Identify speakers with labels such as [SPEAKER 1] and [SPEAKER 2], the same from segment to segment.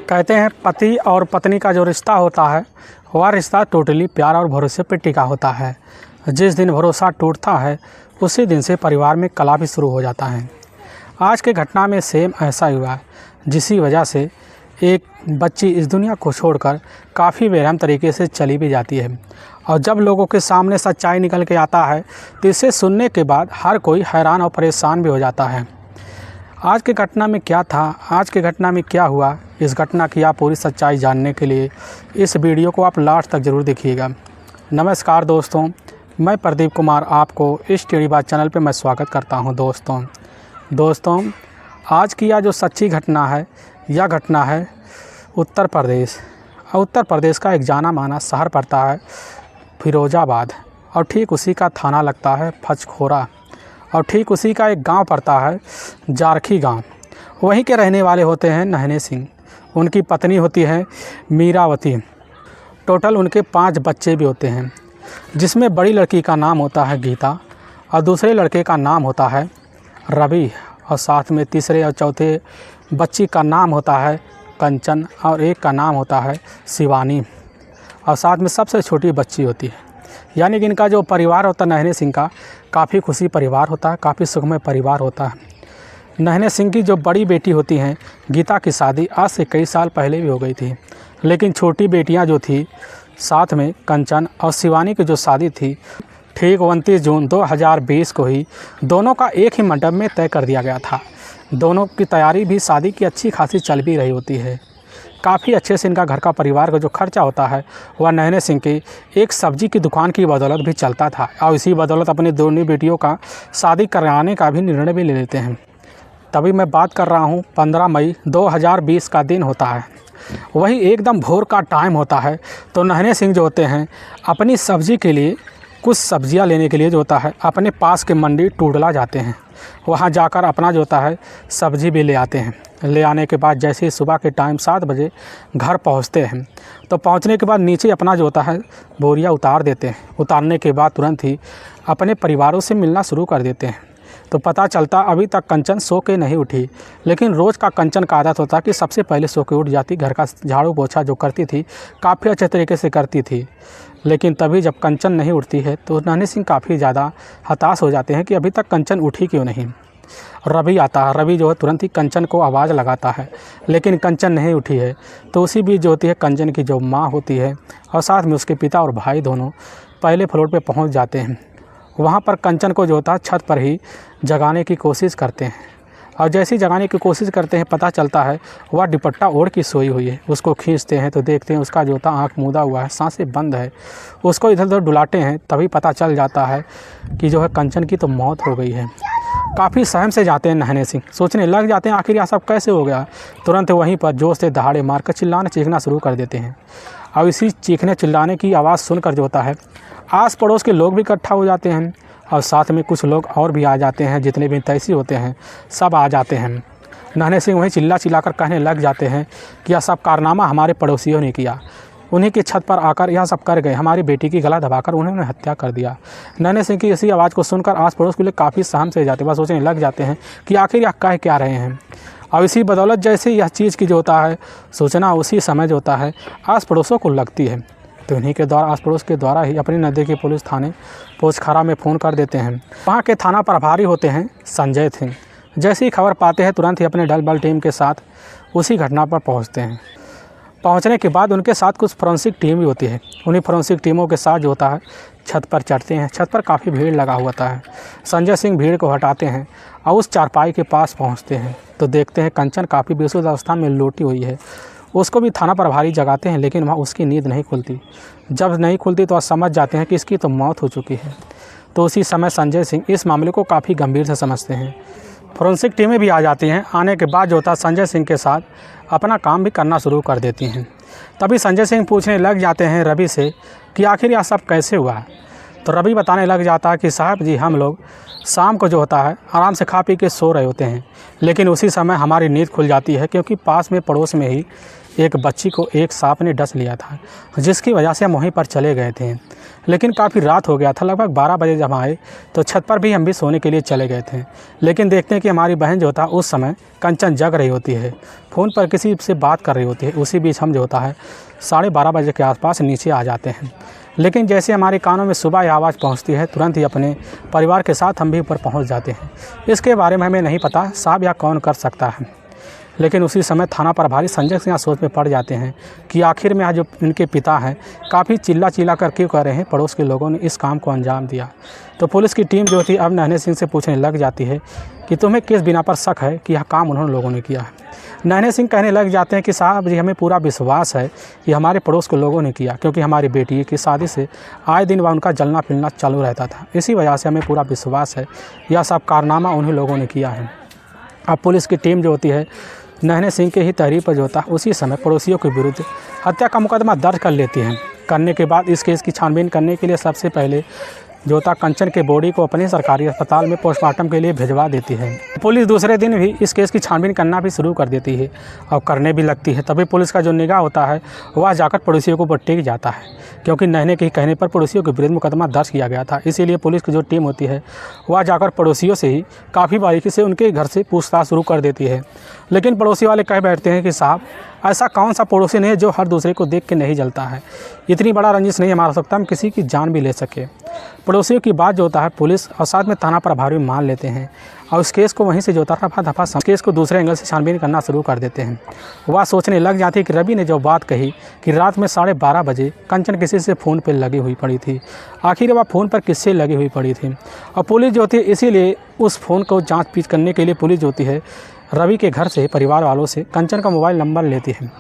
[SPEAKER 1] कहते हैं पति और पत्नी का जो रिश्ता होता है वह रिश्ता टोटली प्यार और भरोसे पर टिका होता है। जिस दिन भरोसा टूटता है उसी दिन से परिवार में कलह भी शुरू हो जाता है। आज के घटना में सेम ऐसा हुआ है, जिसी वजह से एक बच्ची इस दुनिया को छोड़कर काफ़ी बेरहम तरीके से चली भी जाती है। और जब लोगों के सामने सच्चाई निकल के आता है तो इसे सुनने के बाद हर कोई हैरान और परेशान भी हो जाता है। आज के घटना में क्या था, आज के घटना में क्या हुआ, इस घटना की आप पूरी सच्चाई जानने के लिए इस वीडियो को आप लास्ट तक ज़रूर देखिएगा। नमस्कार दोस्तों, मैं प्रदीप कुमार आपको इस टेढ़ी बात चैनल पे मैं स्वागत करता हूं। दोस्तों आज की यह जो सच्ची घटना है, यह घटना है उत्तर प्रदेश। उत्तर प्रदेश का एक जाना माना शहर पड़ता है फिरोजाबाद, और ठीक उसी का थाना लगता है पचखोरा, और ठीक उसी का एक गांव पड़ता है जारखी गांव। वहीं के रहने वाले होते हैं नहने सिंह, उनकी पत्नी होती है मीरावती। टोटल उनके 5 बच्चे भी होते हैं, जिसमें बड़ी लड़की का नाम होता है गीता और दूसरे लड़के का नाम होता है रवि, और साथ में तीसरे और चौथे बच्ची का नाम होता है कंचन और एक का नाम होता है शिवानी, और साथ में सबसे छोटी बच्ची होती है। यानी कि इनका जो परिवार होता है नहने सिंह का काफ़ी खुशी परिवार होता है, काफ़ी सुखमय परिवार होता है। नहने सिंह की जो बड़ी बेटी होती हैं गीता की शादी आज से कई साल पहले भी हो गई थी, लेकिन छोटी बेटियां जो थी साथ में कंचन और शिवानी की जो शादी थी ठीक 29 जून 2020 को ही दोनों का एक ही मंडप में तय कर दिया गया था। दोनों की तैयारी भी शादी की अच्छी खासी चल भी रही होती है। काफ़ी अच्छे से इनका घर का परिवार का जो खर्चा होता है वह नहने सिंह की एक सब्जी की दुकान की बदौलत भी चलता था, और इसी बदौलत अपनी दोनों बेटियों का शादी कराने का भी निर्णय भी ले लेते हैं। तभी मैं बात कर रहा हूँ 15 मई 2020 का दिन होता है। वही एकदम भोर का टाइम होता है, तो नहने सिंह जो होते हैं अपनी सब्ज़ी के लिए कुछ सब्जियां लेने के लिए जो होता है अपने पास के मंडी टूडला जाते हैं। वहां जाकर अपना जो होता है सब्ज़ी भी ले आते हैं। ले आने के बाद जैसे ही सुबह के टाइम 7 बजे घर पहुंचते हैं, तो पहुंचने के बाद नीचे अपना जो होता है बोरिया उतार देते हैं। उतारने के बाद तुरंत ही अपने परिवारों से मिलना शुरू कर देते हैं। तो पता चलता अभी तक कंचन सो के नहीं उठी, लेकिन रोज़ का कंचन का आदत होता कि सबसे पहले सो के उठ जाती, घर का झाड़ू पोछा जो करती थी काफ़ी अच्छे तरीके से करती थी। लेकिन तभी जब कंचन नहीं उठती है तो नहने सिंह काफ़ी ज़्यादा हताश हो जाते हैं कि अभी तक कंचन उठी क्यों नहीं। रवि आता है, रवि जो है तुरंत ही कंचन को आवाज़ लगाता है, लेकिन कंचन नहीं उठी है। तो उसी बीच जो होती है कंचन की जो माँ होती है और साथ में उसके पिता और भाई दोनों पहले फ्लोर पे पहुंच जाते हैं। वहाँ पर कंचन को जो होता है छत पर ही जगाने की कोशिश करते हैं, और जैसे ही जगाने की कोशिश करते हैं पता चलता है वह दुपट्टा ओढ़ की सोई हुई है। उसको खींचते हैं तो देखते हैं उसका जो होता है आँख मूंदा हुआ है, सांसें बंद है। उसको इधर उधर डुलाते हैं, तभी पता चल जाता है कि जो है कंचन की तो मौत हो गई है। काफ़ी सहम से जाते हैं नहने सिंह, सोचने लग जाते हैं आखिर यह सब कैसे हो गया। तुरंत वहीं पर जोर से दहाड़े मारकर चिल्लाने चीखना शुरू कर देते हैं। और इसी चीखने चिल्लाने की आवाज़ सुनकर जो होता है आस पड़ोस के लोग भी इकट्ठा हो जाते हैं, और साथ में कुछ लोग और भी आ जाते हैं। जितने भी तैसी होते हैं सब आ जाते हैं। नहने सिंह वहीं चिल्लाकर कहने लग जाते हैं कि यह सब कारनामा हमारे पड़ोसियों ने किया, उन्हीं की छत पर आकर यह सब कर गए, हमारी बेटी की गला दबाकर उन्होंने हत्या कर दिया। नहने सिंह की इसी आवाज़ को सुनकर आस पड़ोस के लोग काफ़ी सहम से जाते हैं, बस सोचने लग जाते हैं कि आखिर यह कह क्या रहे हैं। और इसी बदौलत जैसे यह चीज़ की जो होता है सूचना उसी समय जो होता है आस पड़ोसों को लगती है, तो इन्हीं के द्वारा आस पड़ोस के द्वारा ही अपनी नज़दीकी पुलिस थाने पोचखरा में फ़ोन कर देते हैं। वहाँ के थाना प्रभारी होते हैं संजय सिंह। जैसे ही खबर पाते हैं तुरंत ही अपने दल बल टीम के साथ उसी घटना पर पहुँचते हैं। पहुँचने के बाद उनके साथ कुछ फोरेंसिक टीम भी होती है। उन्हीं फोरेंसिक टीमों के साथ जो होता है छत पर चढ़ते हैं। छत पर काफ़ी भीड़ लगा होता है। संजय सिंह भीड़ को हटाते हैं और उस चारपाई के पास पहुँचते हैं, तो देखते हैं कंचन काफ़ी बेसुध अवस्था में लोटी हुई है। उसको भी थाना प्रभारी जगाते हैं, लेकिन वहाँ उसकी नींद नहीं खुलती। जब नहीं खुलती तो समझ जाते हैं कि इसकी तो मौत हो चुकी है। तो उसी समय संजय सिंह इस मामले को काफ़ी गंभीर से समझते हैं। फोरेंसिक टीमें भी आ जाती हैं। आने के बाद जो होता है संजय सिंह के साथ अपना काम भी करना शुरू कर देती हैं। तभी संजय सिंह पूछने लग जाते हैं रवि से कि आखिर यह सब कैसे हुआ है। तो रवि बताने लग जाता है कि साहब जी हम लोग शाम को जो होता है आराम से खा पी के सो रहे होते हैं, लेकिन उसी समय हमारी नींद खुल जाती है क्योंकि पास में पड़ोस में ही एक बच्ची को एक सांप ने डस लिया था, जिसकी वजह से हम वहीं पर चले गए थे। लेकिन काफ़ी रात हो गया था, लगभग 12 बजे जब आए तो छत पर भी हम भी सोने के लिए चले गए थे। लेकिन देखते हैं कि हमारी बहन जो होता है उस समय कंचन जग रही होती है, फ़ोन पर किसी से बात कर रही होती है। उसी बीच हम जो होता है 12:30 बजे के आसपास नीचे आ जाते हैं। लेकिन जैसे हमारे कानों में सुबह यह आवाज़ पहुंचती है, तुरंत ही अपने परिवार के साथ हम भी ऊपर पहुंच जाते हैं। इसके बारे में हमें नहीं पता साहब यह कौन कर सकता है, लेकिन उसी समय थाना प्रभारी संजय सिंह सोच में पड़ जाते हैं कि आखिर में जो इनके पिता हैं काफ़ी चिल्ला कर क्यों कर रहे हैं, पड़ोस के लोगों ने इस काम को अंजाम दिया। तो पुलिस की टीम जो थी अब नन्हे सिंह से पूछने लग जाती है कि तुम्हें किस बिना पर शक है कि यह काम उन्होंने लोगों ने किया है। नन्हे सिंह कहने लग जाते हैं कि साहब जी हमें पूरा विश्वास है कि हमारे पड़ोस के लोगों ने किया, क्योंकि हमारी बेटी की शादी से आए दिन वह उनका जलना फिरना चालू रहता था। इसी वजह से हमें पूरा विश्वास है यह सब कारनामा उन्हीं लोगों ने किया है। अब पुलिस की टीम जो होती है नन्हे सिंह के ही तहरीर पर जो होता है उसी समय पड़ोसियों के विरुद्ध हत्या का मुकदमा दर्ज कर लेती हैं। करने के बाद इस केस की छानबीन करने के लिए सबसे पहले जो होता कंचन के बॉडी को अपने सरकारी अस्पताल में पोस्टमार्टम के लिए भिजवा देती है। पुलिस दूसरे दिन भी इस केस की छानबीन करना भी शुरू कर देती है और करने भी लगती है। तभी पुलिस का जो निगाह होता है वह जाकर पड़ोसियों के ऊपर टिक जाता है, क्योंकि नन्हे के कहने पर पड़ोसियों के विरुद्ध मुकदमा दर्ज किया गया था। इसीलिए पुलिस की जो टीम होती है वह जाकर पड़ोसियों से ही काफ़ी बारीकी से उनके घर से पूछताछ शुरू कर देती है। लेकिन पड़ोसी वाले कह बैठते हैं कि साहब ऐसा कौन सा पड़ोसी नहीं है जो हर दूसरे को देख के नहीं जलता है, इतनी बड़ा रंजिश नहीं हमारा सकता हम किसी की जान भी ले सके। पड़ोसियों की बात जो होता है पुलिस और साथ में थाना प्रभारी मान लेते हैं और उस केस को वहीं से जो होता है दफा केस को दूसरे एंगल से छानबीन करना शुरू कर देते हैं। वह सोचने लग जाती है कि रवि ने जो बात कही कि रात में 12:30 बजे कंचन किसी से फ़ोन पर लगी हुई पड़ी थी, आखिर वह फ़ोन पर किससे लगी हुई पड़ी थी। और पुलिस जो होती है इसीलिए उस फ़ोन को जाँच पीछ करने के लिए पुलिस जो होती है रवि के घर से परिवार वालों से कंचन का मोबाइल नंबर लेती है।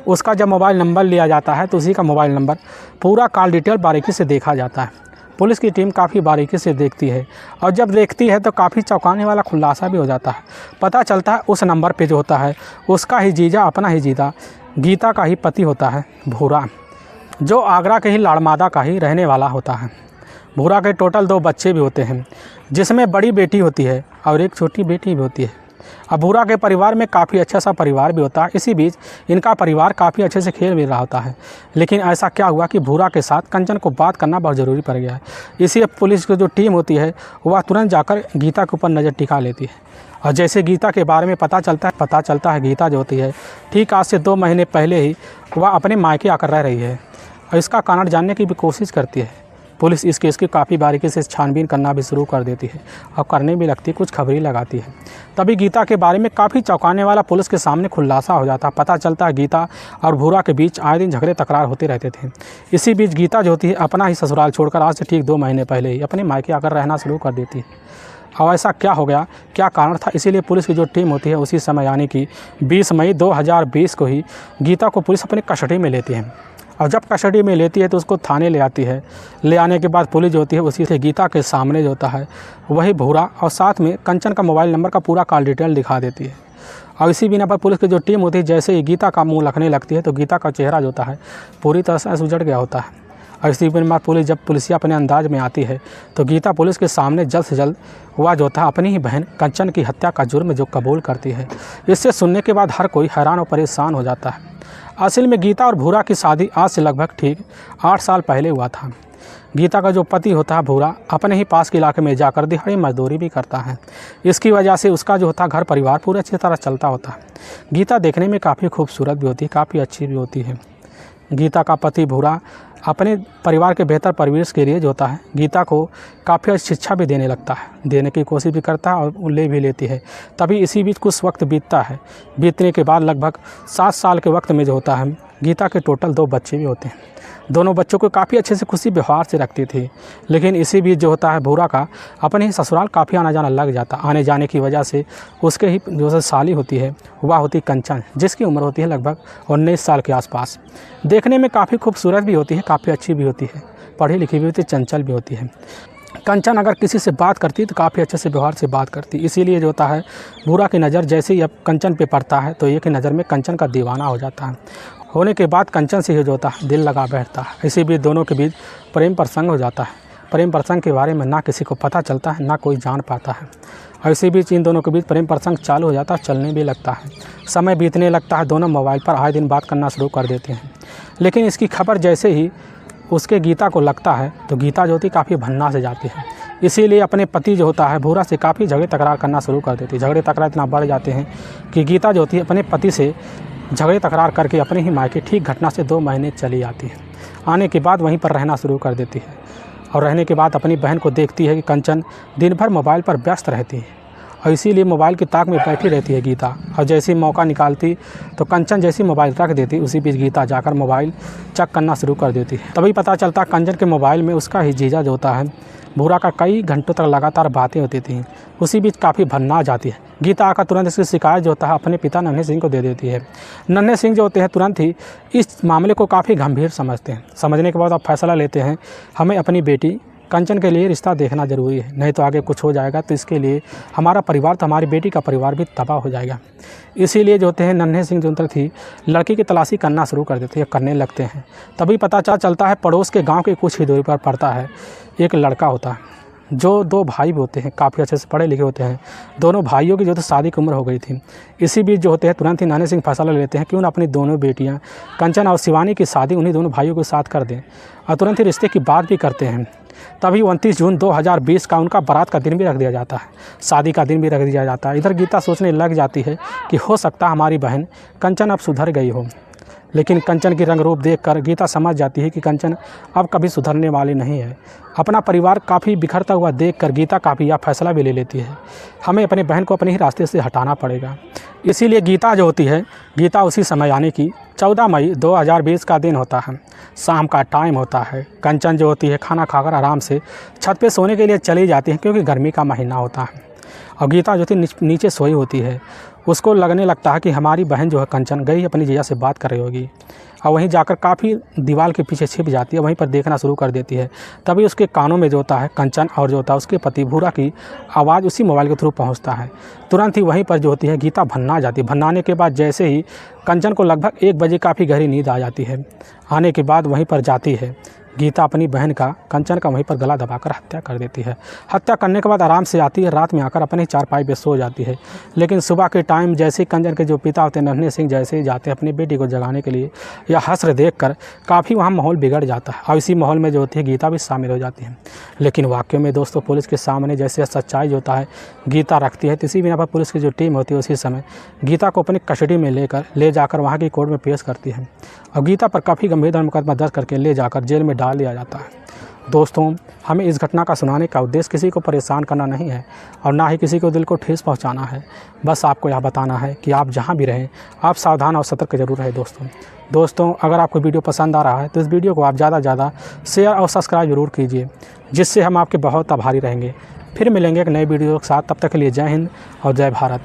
[SPEAKER 1] उसका जब मोबाइल नंबर लिया जाता है तो उसी का मोबाइल नंबर पूरा कॉल डिटेल बारीकी से देखा जाता है। पुलिस की टीम काफ़ी बारीकी से देखती है और जब देखती है तो काफ़ी चौंकाने वाला खुलासा भी हो जाता है। पता चलता है उस नंबर पे जो होता है उसका ही जीजा, अपना ही जीजा गीता का ही पति होता है भूरा, जो आगरा के ही लाड़मादा का ही रहने वाला होता है। भूरा के टोटल 2 बच्चे भी होते हैं, जिसमें बड़ी बेटी होती है और एक छोटी बेटी भी होती है। अब भूरा के परिवार में काफ़ी अच्छा सा परिवार भी होता है। इसी बीच इनका परिवार काफ़ी अच्छे से खेल भी रहा होता है। लेकिन ऐसा क्या हुआ कि भूरा के साथ कंचन को बात करना बहुत ज़रूरी पड़ गया है। इसी पुलिस की जो टीम होती है वह तुरंत जाकर गीता के ऊपर नज़र टिका लेती है। और जैसे गीता के बारे में पता चलता है गीता जो होती है ठीक आज से 2 महीने पहले ही वह अपने मायके आकर रह रही है और इसका कारण जानने की भी कोशिश करती है। पुलिस इस केस की काफ़ी बारीकी से छानबीन करना भी शुरू कर देती है और करने भी लगती है, कुछ खबरें लगाती है। तभी गीता के बारे में काफ़ी चौंकाने वाला पुलिस के सामने खुलासा हो जाता है। पता चलता है गीता और भूरा के बीच आए दिन झगड़े तकरार होते रहते थे। इसी बीच गीता जो होती है अपना ही ससुराल छोड़कर आज से ठीक 2 महीने पहले ही अपने मायके आकर रहना शुरू कर देती है। और ऐसा क्या हो गया, क्या कारण था, इसीलिए पुलिस की जो टीम होती है उसी समय यानी कि 20 मई 2020 को ही गीता को पुलिस अपने कस्टडी में लेती है। और जब कस्टडी में लेती है तो उसको थाने ले आती है। ले आने के बाद पुलिस जो होती है उसी से गीता के सामने जो होता है वही भूरा और साथ में कंचन का मोबाइल नंबर का पूरा कॉल डिटेल दिखा देती है। और इसी बिना पर पुलिस की जो टीम होती है जैसे ही गीता का मुंह लखने लगती है तो गीता का चेहरा जो होता है पूरी तरह से उजड़ गया होता है। और इसी बिना पुलिस जब पुलिसिया अपने अंदाज में आती है तो गीता पुलिस के सामने जल्द से जल्द वह जो होता है अपनी ही बहन कंचन की हत्या का जुर्म जो कबूल करती है। इससे सुनने के बाद हर कोई हैरान और परेशान हो जाता है। असल में गीता और भूरा की शादी आज से लगभग ठीक 8 साल पहले हुआ था। गीता का जो पति होता है भूरा अपने ही पास के इलाके में जाकर दिहाड़ी मजदूरी भी करता है। इसकी वजह से उसका जो होता है घर परिवार पूरी अच्छी तरह चलता होता है। गीता देखने में काफ़ी खूबसूरत भी होती है, काफ़ी अच्छी भी होती है। गीता का पति भूरा अपने परिवार के बेहतर परिवेश के लिए जो होता है गीता को काफ़ी अच्छी शिक्षा भी देने लगता है, देने की कोशिश भी करता है और ले भी लेती है। तभी इसी बीच कुछ वक्त बीतता है। बीतने के बाद लगभग 7 साल के वक्त में जो होता है गीता के टोटल 2 बच्चे भी होते हैं। दोनों बच्चों को काफ़ी अच्छे से खुशी व्यवहार से रखती थी। लेकिन इसी बीच जो होता है भूरा का अपने ही ससुराल काफ़ी आना जाना लग जाता। आने जाने की वजह से उसके ही जो साली होती है वह होती कंचन, जिसकी उम्र होती है लगभग 19 साल के आसपास। देखने में काफ़ी खूबसूरत भी होती है, काफ़ी अच्छी भी होती है, पढ़ी लिखी भी होती है, चंचल भी होती है। कंचन अगर किसी से बात करती तो काफ़ी अच्छे से व्यवहार से बात करती। इसीलिए जो होता है भूरा की नज़र जैसे ही अब कंचन पे पड़ता है तो एक ही नज़र में कंचन का दीवाना हो जाता है। होने के बाद कंचन से ही जो होता है दिल लगा बैठता है। इसी बीच दोनों के बीच प्रेम प्रसंग हो जाता है। प्रेम प्रसंग के बारे में ना किसी को पता चलता है, ना कोई जान पाता है। और इसी बीच इन दोनों के बीच प्रेम प्रसंग चालू हो जाता है, चलने भी लगता है। समय बीतने लगता है, दोनों मोबाइल पर आए दिन बात करना शुरू कर देते हैं। लेकिन इसकी खबर जैसे ही उसके गीता को लगता है तो गीता जो होती काफ़ी भन्ना से जाती है। इसीलिए अपने पति जो होता है भूरा से काफ़ी झगड़े तकरार करना शुरू कर देती है। झगड़े तकरार इतना बढ़ जाते हैं कि गीता जो होती है अपने पति से झगड़े तकरार करके अपने ही मायके ठीक घटना से 2 महीने चली आती है। आने के बाद वहीं पर रहना शुरू कर देती है और रहने के बाद अपनी बहन को देखती है कि कंचन दिन भर मोबाइल पर व्यस्त रहती है और इसीलिए मोबाइल की ताक में बैठी रहती है गीता। और जैसे ही मौका निकालती तो कंचन जैसी मोबाइल रख देती, उसी बीच गीता जाकर मोबाइल चेक करना शुरू कर देती है। तभी पता चलता कंचन के मोबाइल में उसका ही जीजा जो होता है भूरा का कई घंटों तक लगातार बातें होती थी। उसी बीच काफ़ी भन्ना जाती है। गीता आकर तुरंत इसकी शिकायत जो होता है अपने पिता नन्हे सिंह को दे देती है। नन्हे सिंह जो होते हैं तुरंत ही इस मामले को काफ़ी गंभीर समझते हैं। समझने के बाद अब फैसला लेते हैं हमें अपनी बेटी कंचन के लिए रिश्ता देखना ज़रूरी है, नहीं तो आगे कुछ हो जाएगा तो इसके लिए हमारा परिवार तो हमारी बेटी का परिवार भी तबाह हो जाएगा। इसीलिए जो होते हैं नन्हे सिंह जो थी लड़की की तलाशी करना शुरू कर देते हैं, करने लगते हैं। तभी पता चलता है पड़ोस के गांव के कुछ ही दूरी पर पड़ता है एक लड़का होता है जो 2 भाई होते हैं, काफ़ी अच्छे से पढ़े लिखे होते हैं। दोनों भाइयों की जो शादी की उम्र हो गई थी। इसी बीच जो होते हैं तुरंत ही नन्हे सिंह फैसला लेते हैं क्यों ना अपनी दोनों बेटियां कंचन और शिवानी की शादी उन्हीं दोनों भाइयों के साथ कर दें और तुरंत ही रिश्ते की बात भी करते हैं। तभी 29 जून 2020 का उनका बारात का दिन भी रख दिया जाता है, शादी का दिन भी रख दिया जाता है। इधर गीता सोचने लग जाती है कि हो सकता है हमारी बहन कंचन अब सुधर गई हो। लेकिन कंचन की रंग रूप देखकर गीता समझ जाती है कि कंचन अब कभी सुधरने वाली नहीं है। अपना परिवार काफ़ी बिखरता हुआ देखकर गीता काफ़ी यह फैसला भी ले लेती है हमें अपने बहन को अपने ही रास्ते से हटाना पड़ेगा। इसीलिए गीता जो होती है गीता उसी समय यानी कि 14 मई 2020 का दिन होता है, शाम का टाइम होता है। कंचन जो होती है खाना खाकर आराम से छत पे सोने के लिए चली जाती है क्योंकि गर्मी का महीना होता है। और गीता जो थी नीचे सोई होती है। उसको लगने लगता है कि हमारी बहन जो है कंचन गई अपनी जीजा से बात कर रही होगी और वहीं जाकर काफ़ी दीवार के पीछे छिप जाती है, वहीं पर देखना शुरू कर देती है। तभी उसके कानों में जो होता है कंचन और जो होता है उसके पति भूरा की आवाज़ उसी मोबाइल के थ्रू पहुंचता है। तुरंत ही वहीं पर जो होती है गीता भन्ना जाती है। भन्नाने के बाद जैसे ही कंचन को लगभग 1 बजे काफ़ी गहरी नींद आ जाती है। आने के बाद वहीं पर जाती है गीता अपनी बहन का कंचन का वहीं पर गला दबाकर हत्या कर देती है। हत्या करने के बाद आराम से आती है, रात में आकर अपने चारपाई पे सो जाती है। लेकिन सुबह के टाइम जैसे ही कंचन के जो पिता होते हैं नन्हे सिंह जैसे ही जाते हैं अपनी बेटी को जगाने के लिए या हश्र देखकर काफ़ी वहाँ माहौल बिगड़ जाता है और इसी माहौल में जो होती है गीता भी शामिल हो जाती है। लेकिन वाकई में दोस्तों पुलिस के सामने जैसे सच्चाई जो होता है गीता रखती है, इसी बिना पर पुलिस की जो टीम होती है उसी समय गीता को अपनी कस्टडी में ले जाकर वहाँ की कोर्ट में पेश करती है और गीता पर काफ़ी गंभीर मुकदमा दर्ज करके ले जाकर जेल में डाल दिया जाता है। दोस्तों हमें इस घटना का सुनाने का उद्देश्य किसी को परेशान करना नहीं है और ना ही किसी को दिल को ठेस पहुंचाना है। बस आपको यह बताना है कि आप जहां भी रहें आप सावधान और सतर्क जरूर रहें। दोस्तों अगर आपको वीडियो पसंद आ रहा है तो इस वीडियो को आप ज़्यादा से ज़्यादा शेयर और सब्सक्राइब जरूर कीजिए, जिससे हम आपके बहुत आभारी रहेंगे। फिर मिलेंगे एक नए वीडियो के साथ, तब तक के लिए जय हिंद और जय भारत।